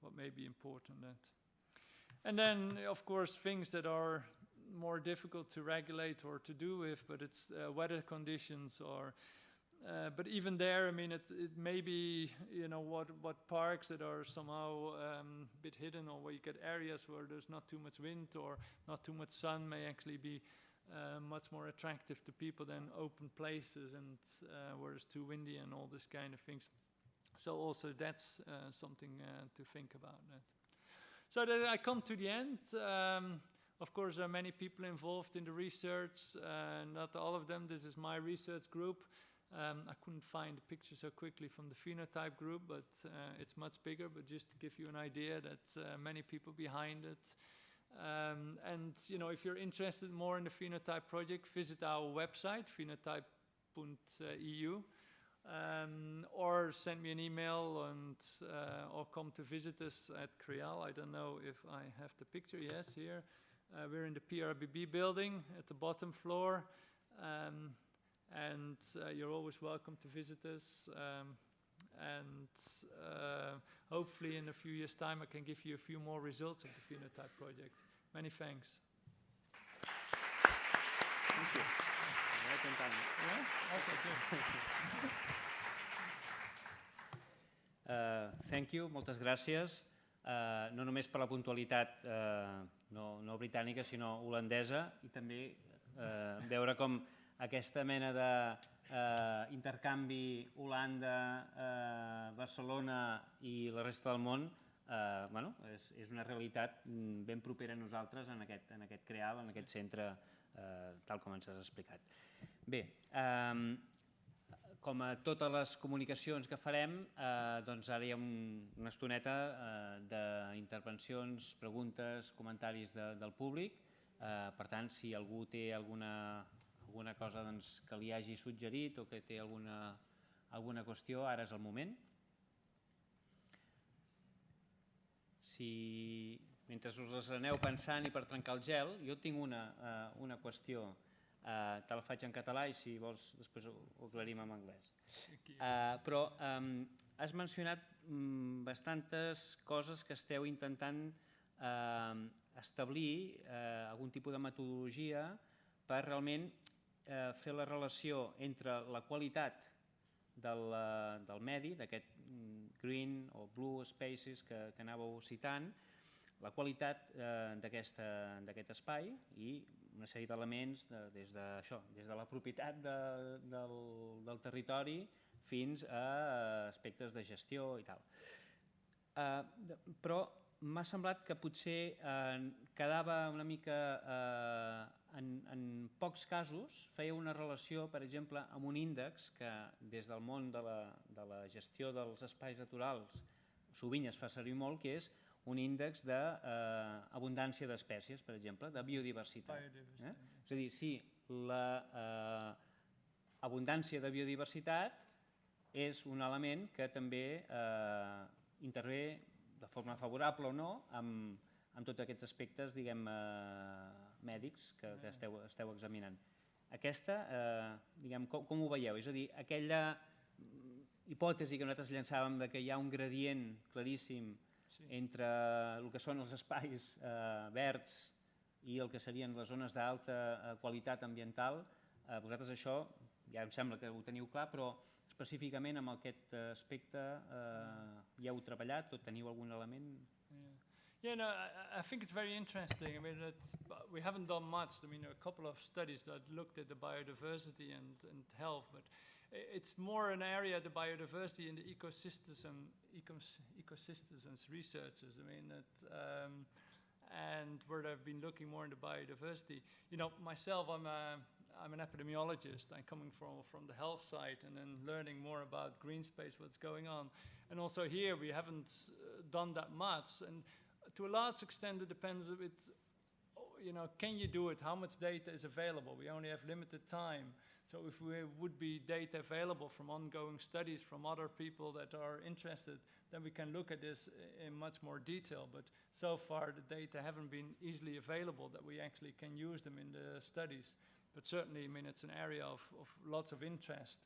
what may be important. That, and then of course things that are more difficult to regulate or to do with, but it's weather conditions or. But even there, I mean, it may be, what parks that are somehow a bit hidden, or where you get areas where there's not too much wind or not too much sun, may actually be much more attractive to people than open places and where it's too windy and all this kind of things. So also that's something to think about. So that I come to the end. Of course, there are many people involved in the research. Not all of them. This is my research group. I couldn't find the picture so quickly from the Phenotype group, but it's much bigger. But just to give you an idea that many people behind it. And if you're interested more in the Phenotype project, visit our website, phenotype.eu, or send me an email and or come to visit us at Creal. I don't know if I have the picture. Yes, here. We're in the PRBB building at the bottom floor. And you're always welcome to visit us. Hopefully in a few years' time I can give you a few more results of the Phenotype project. Many thanks. Thank you. Thank you, moltes gràcies. No només per la puntualitat no britànica, sinó holandesa, i també veure com aquesta mena d'intercanvi Holanda, Barcelona i la resta del món és una realitat ben propera a nosaltres en aquest CREAL, en aquest centre, tal com ens has explicat. Bé, com a totes les comunicacions que farem, doncs ara hi ha una estoneta d'intervencions, preguntes, comentaris del públic. Per tant, si algú té alguna cosa que li hagi suggerit o que té alguna qüestió, ara és el moment. Mentre us les aneu pensant i per trencar el gel, jo tinc una qüestió, te la faig en català i si vols després ho aclarim en anglès. Però has mencionat bastantes coses que esteu intentant establir algun tipus de metodologia per realment fer la relació entre la qualitat del medi, d'aquest green o blue spaces que anàveu citant, la qualitat d'aquest espai i una sèrie d'elements des de la propietat del territori fins a aspectes de gestió i tal. Però m'ha semblat que potser quedava una mica, en pocs casos, feia una relació, per exemple, amb un índex que des del món de la gestió dels espais naturals sovint es fa servir molt, que és un índex d'abundància d'espècies, per exemple, de biodiversitat. És a dir, si l'abundància de biodiversitat és un element que també intervé de forma favorable o no amb tots aquests aspectes, diguem, mèdics que esteu examinant. Aquesta, diguem, com ho veieu? És a dir, aquella hipòtesi que nosaltres llançàvem de que hi ha un gradient claríssim entre el que són els espais verds i el que serien les zones d'alta qualitat ambiental, vosaltres això ja em sembla que ho teniu clar, però específicament amb aquest aspecte ja heu treballat o teniu algun element? Yeah, no, I think it's very interesting. I mean, we haven't done much. I mean, a couple of studies that looked at the biodiversity and health, but it's more an area, the biodiversity in the ecosystems and researchers. I mean, and where they've been looking more into biodiversity. You know, myself, I'm an epidemiologist. I'm coming from the health side and then learning more about green space, what's going on. And also here we haven't done that much. And to a large extent it depends a bit, you know, can you do it? How much data is available? We only have limited time. So if there would be data available from ongoing studies from other people that are interested, then we can look at this in much more detail. But so far the data haven't been easily available that we actually can use them in the studies. But certainly, I mean, it's an area of lots of interest,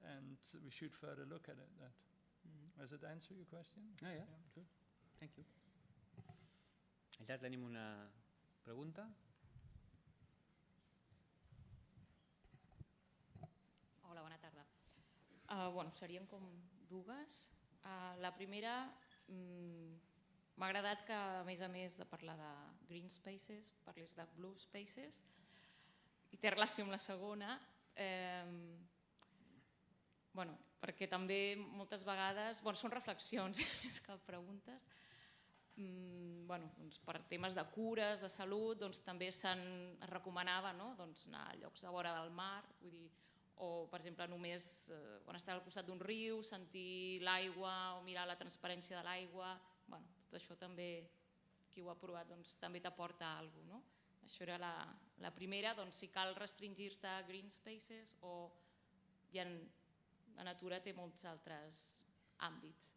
and we should further look at it. Does it answer your question? Yeah. Good. Thank you. Allà tenim una pregunta. Hola, bona tarda. Bueno, serien com dues. La primera, m'ha agradat que, a més de parlar de green spaces, parlis de blue spaces, i té relació amb la segona, perquè també moltes vegades, són reflexions més que preguntes, per temes de cures, de salut, també es recomanava anar a llocs a vora del mar, o per exemple només quan estàs al costat d'un riu, sentir l'aigua o mirar la transparència de l'aigua, tot això també, qui ho ha provat, també t'aporta alguna cosa. Això era la primera, si cal restringir-te a green spaces o la natura té molts altres àmbits.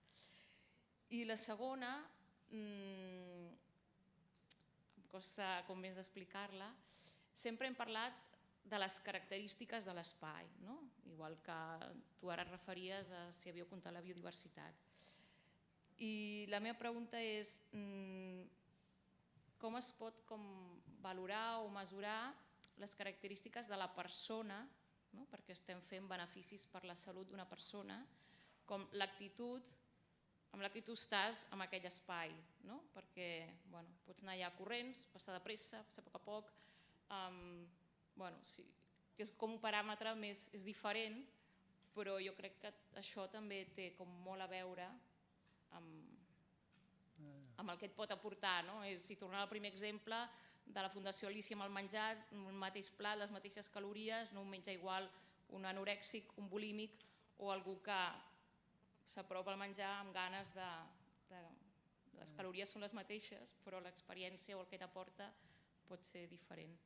I la segona, em costa com més d'explicar-la, sempre hem parlat de les característiques de l'espai, igual que tu ara referies a si havíeu comptat la biodiversitat. I la meva pregunta és com es pot valorar o mesurar les característiques de la persona, perquè estem fent beneficis per la salut d'una persona, com l'actitud amb la que tu estàs en aquell espai, perquè pots anar allà corrents, passar de pressa, passar a poc, és com un paràmetre més diferent, però jo crec que això també té molt a veure amb el que et pot aportar. Si tornem al primer exemple de la Fundació Alícia amb el menjar, un mateix plat, les mateixes calories, no un menja igual un anorèxic, un bulímic o algú que s'apropa al menjar amb ganes de... Les calories són les mateixes, però l'experiència o el que t'aporta pot ser diferent.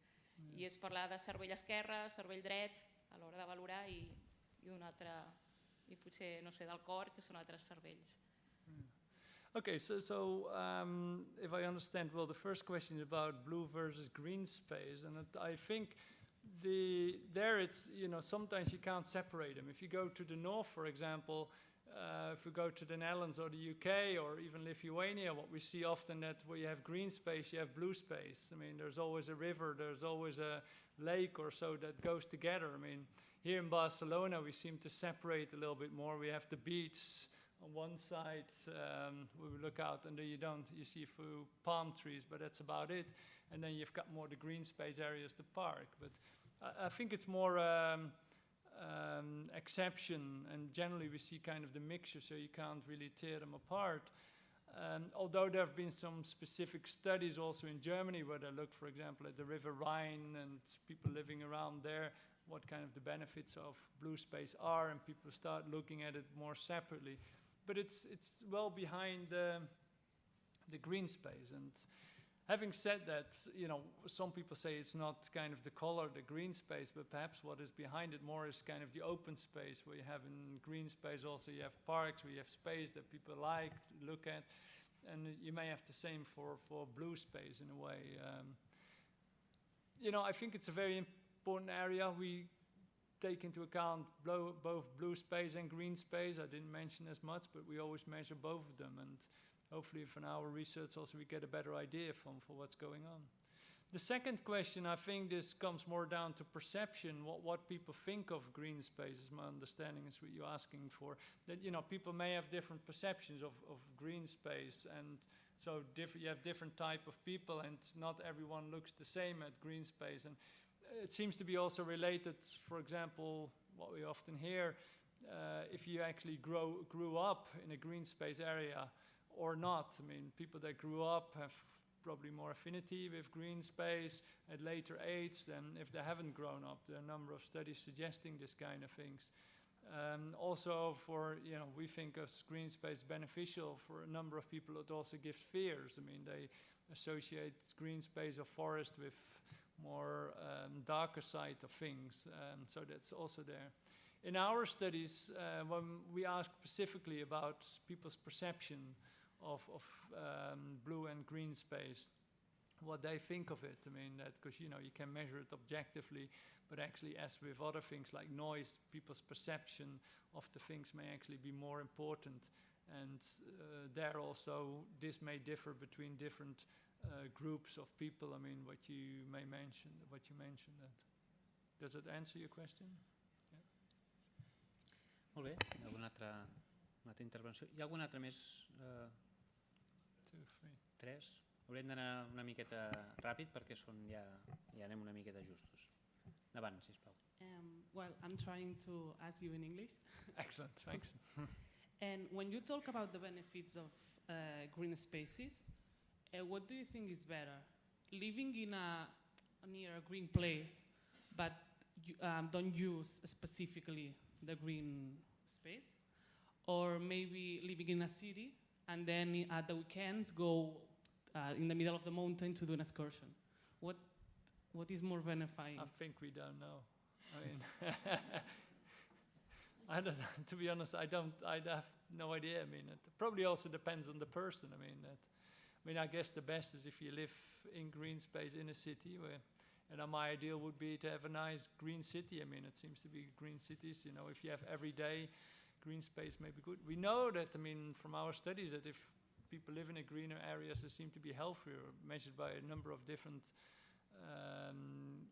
I és parlar de cervell esquerre, cervell dret, a l'hora de valorar, i un altre, i potser, no sé, del cor, que són altres cervells. Okay, so if I understand, well, the first question is about blue versus green space, and I think there it's, sometimes you can't separate them. If you go to the north, for example, if we go to the Netherlands or the UK or even Lithuania, what we see often that where you have green space, you have blue space. I mean, there's always a river, there's always a lake or so that goes together. I mean, here in Barcelona, we seem to separate a little bit more. We have the beach on one side, where we look out, and then you see a few palm trees, but that's about it. And then you've got more the green space areas, the park. But I think it's more exception, and generally we see kind of the mixture, so you can't really tear them apart. Although there have been some specific studies also in Germany where they look, for example, at the River Rhine and people living around there, what kind of the benefits of blue space are, and people start looking at it more separately. But it's well behind the green space. And having said that, some people say it's not kind of the color, the green space, but perhaps what is behind it more is kind of the open space, where you have in green space also you have parks, where you have space that people like, look at, and you may have the same for blue space in a way. I think it's a very important area. We take into account both blue space and green space. I didn't mention as much, but we always measure both of them, and hopefully from our research also we get a better idea for what's going on. The second question, I think this comes more down to perception, what people think of green space, is my understanding, is what you're asking for. That, people may have different perceptions of green space, and so you have different type of people, and not everyone looks the same at green space. And it seems to be also related, for example, what we often hear, if you actually grew up in a green space area or not. I mean, people that grew up have probably more affinity with green space at later age than if they haven't grown up. There are a number of studies suggesting this kind of things. Also we think of green space beneficial for a number of people. It also gives fears. I mean, they associate green space or forest with more darker side of things, so that's also there. In our studies, when we ask specifically about people's perception of blue and green space, what they think of it, I mean, that because you can measure it objectively, but actually, as with other things like noise, people's perception of the things may actually be more important, and there also this may differ between different groups of people. I mean, what you mentioned that. Does it answer your question? Yeah. Molt bé. Una altra intervenció? Hi ha algun altre més? 2, 3. 3. Haurem d'anar una miqueta ràpid perquè ja anem una miqueta justos. Endavant, sisplau. Well, I'm trying to ask you in English. Excellent, thanks. And when you talk about the benefits of green spaces, what do you think is better? Living near a green place, but you, don't use specifically the green space? Or maybe living in a city and then at the weekends go in the middle of the mountain to do an excursion? What is more benefying? I think we don't know. I mean, I don't, to be honest, I have no idea. I mean, it probably also depends on the person. I guess the best is if you live in green space in a city, and my ideal would be to have a nice green city. I mean, it seems to be green cities, if you have every day green space may be good. We know that, from our studies, that if people live in a greener areas, they seem to be healthier, measured by a number of different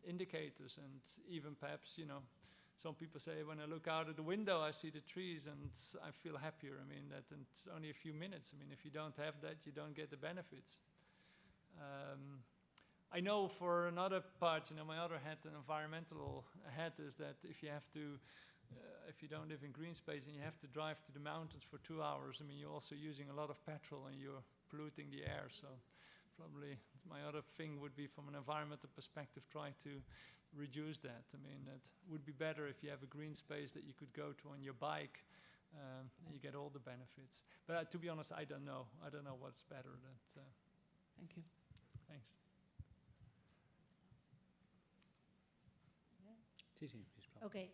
indicators, and even perhaps, some people say when I look out of the window, I see the trees and I feel happier. And it's only a few minutes. If you don't have that, you don't get the benefits. I know for another part, my other hat, an environmental hat, is that if you don't live in green space and you have to drive to the mountains for 2 hours, you're also using a lot of petrol and you're polluting the air. So probably my other thing would be from an environmental perspective, try to reduce that. I mean, that would be better if you have a green space that you could go to on your bike, and you get all the benefits. But to be honest, I don't know. I don't know what's better. Thank you. Thanks. Sí, sí, sisplau. Okay,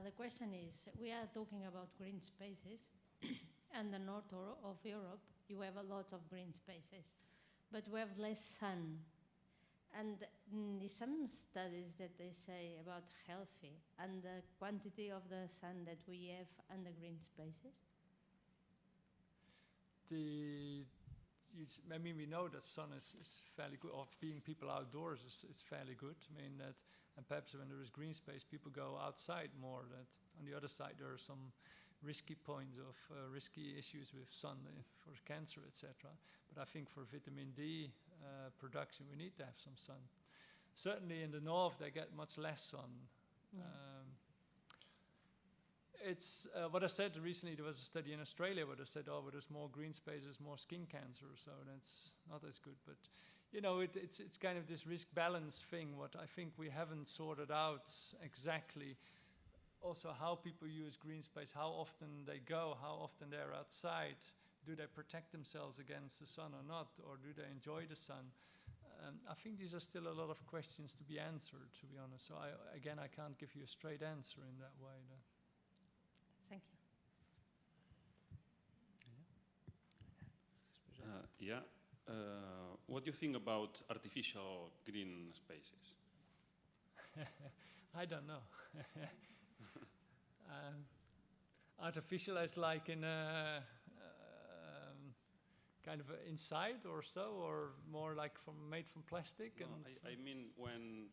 the question is, we are talking about green spaces, and the north of Europe, you have a lot of green spaces, but we have less sun. And there's some studies that they say about healthy and the quantity of the sun that we have and the green spaces. I mean, we know that sun is fairly good, or being people outdoors is fairly good. I mean, that, and perhaps when there is green space, people go outside more. That on the other side, there are some risky points of risky issues with sun for cancer, etc. But I think for vitamin D production, we need to have some sun. Certainly in the north, they get much less sun. Yeah. It's what I said recently. There was a study in Australia where they said, "Oh, but there's more green spaces, more skin cancer, so that's not as good." But you know, it's kind of this risk balance thing. What I think we haven't sorted out exactly. Also, how people use green space, how often they go, how often they're outside. Do they protect themselves against the sun or not, or do they enjoy the sun? I think these are still a lot of questions to be answered, to be honest. So I can't give you a straight answer in that way. Thank you. What do you think about artificial green spaces? I don't know. Artificial is like in a kind of inside or so, or more like made from plastic. No, I mean when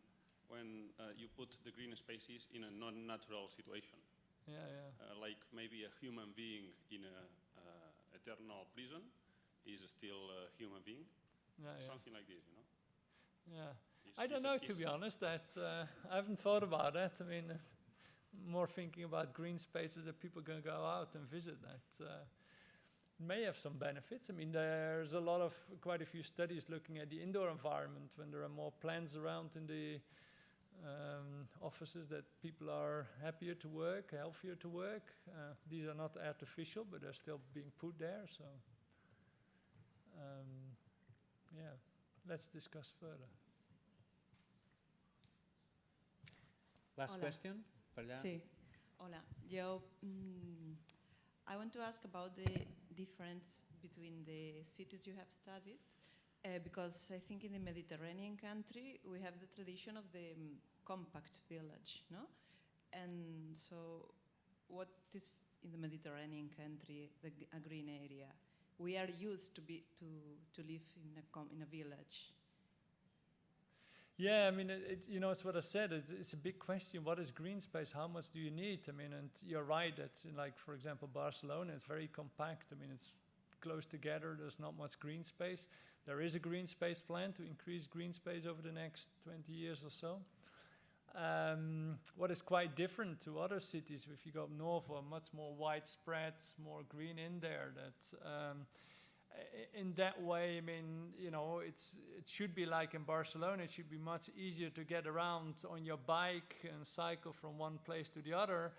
you put the green spaces in a non-natural situation. Yeah. Like maybe a human being in a eternal prison is still a human being. Something like this, you know? Yeah. I don't know, to be honest. That I haven't thought about that. I mean, more thinking about green spaces that people can go out and visit. That may have some benefits. I mean, there's quite a few studies looking at the indoor environment when there are more plants around in the offices, that people are happier to work, healthier to work. These are not artificial, but they're still being put there. So, yeah, let's discuss further. Last Hola. question. Per allà. Sí, hola. I want to ask about the difference between the cities you have studied, because I think in the Mediterranean country we have the tradition of the compact village, no? And so, what is in the Mediterranean country a green area? We are used to live in a village. Yeah, I mean, it's what I said. It's a big question. What is green space? How much do you need? I mean, and you're right that, like, for example, Barcelona, it's very compact. I mean, it's close together. There's not much green space. There is a green space plan to increase green space over the next 20 years or so. What is quite different to other cities, if you go up north, are much more widespread, more green in there. That in that way, I mean, it should be like in Barcelona. It should be much easier to get around on your bike and cycle from one place to the other.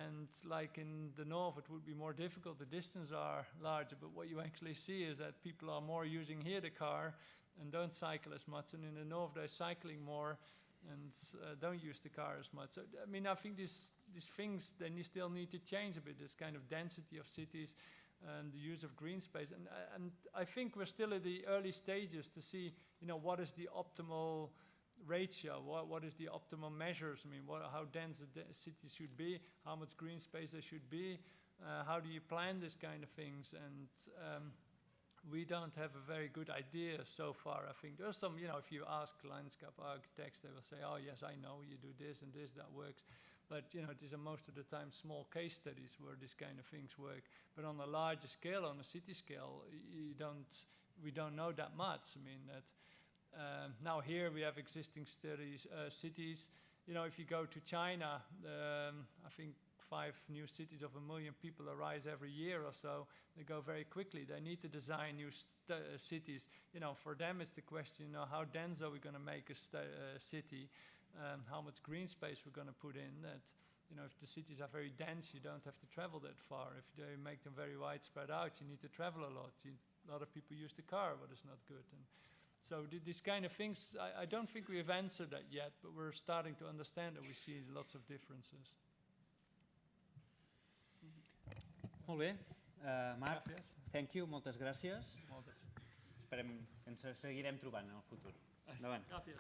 And like in the north, it would be more difficult. The distances are larger. But what you actually see is that people are more using here the car and don't cycle as much. And in the north, they're cycling more and don't use the car as much. So, I mean, I think these things, then you still need to change a bit, this kind of density of cities and the use of green space. And I think we're still at the early stages to see, what is the optimal ratio, what is the optimal measures. I mean, how dense the city should be, how much green space there should be, how do you plan this kind of things. And we don't have a very good idea so far. I think there's some, if you ask landscape architects, they will say, oh yes, I know, you do this and this, that works. But these are most of the time small case studies where this kind of things work. But on a larger scale, on a city scale, we don't know that much. I mean, that now here we have existing cities. If you go to China, I think 5 new cities of 1 million people arise every year or so. They go very quickly. They need to design new cities. For them it's the question, how dense are we going to make a city? How much green space we're going to put in that. If the cities are very dense, you don't have to travel that far. If they make them very widespread out, you need to travel a lot. A lot of people use the car, but it's not good. And so these kind of things, I don't think we have answered that yet, but we're starting to understand that we see lots of differences. Molt bé. Marc, Gràcies. thank you, moltes gràcies. Moltes. Esperem que ens seguirem trobant en el futur. Endavant. Gràcies.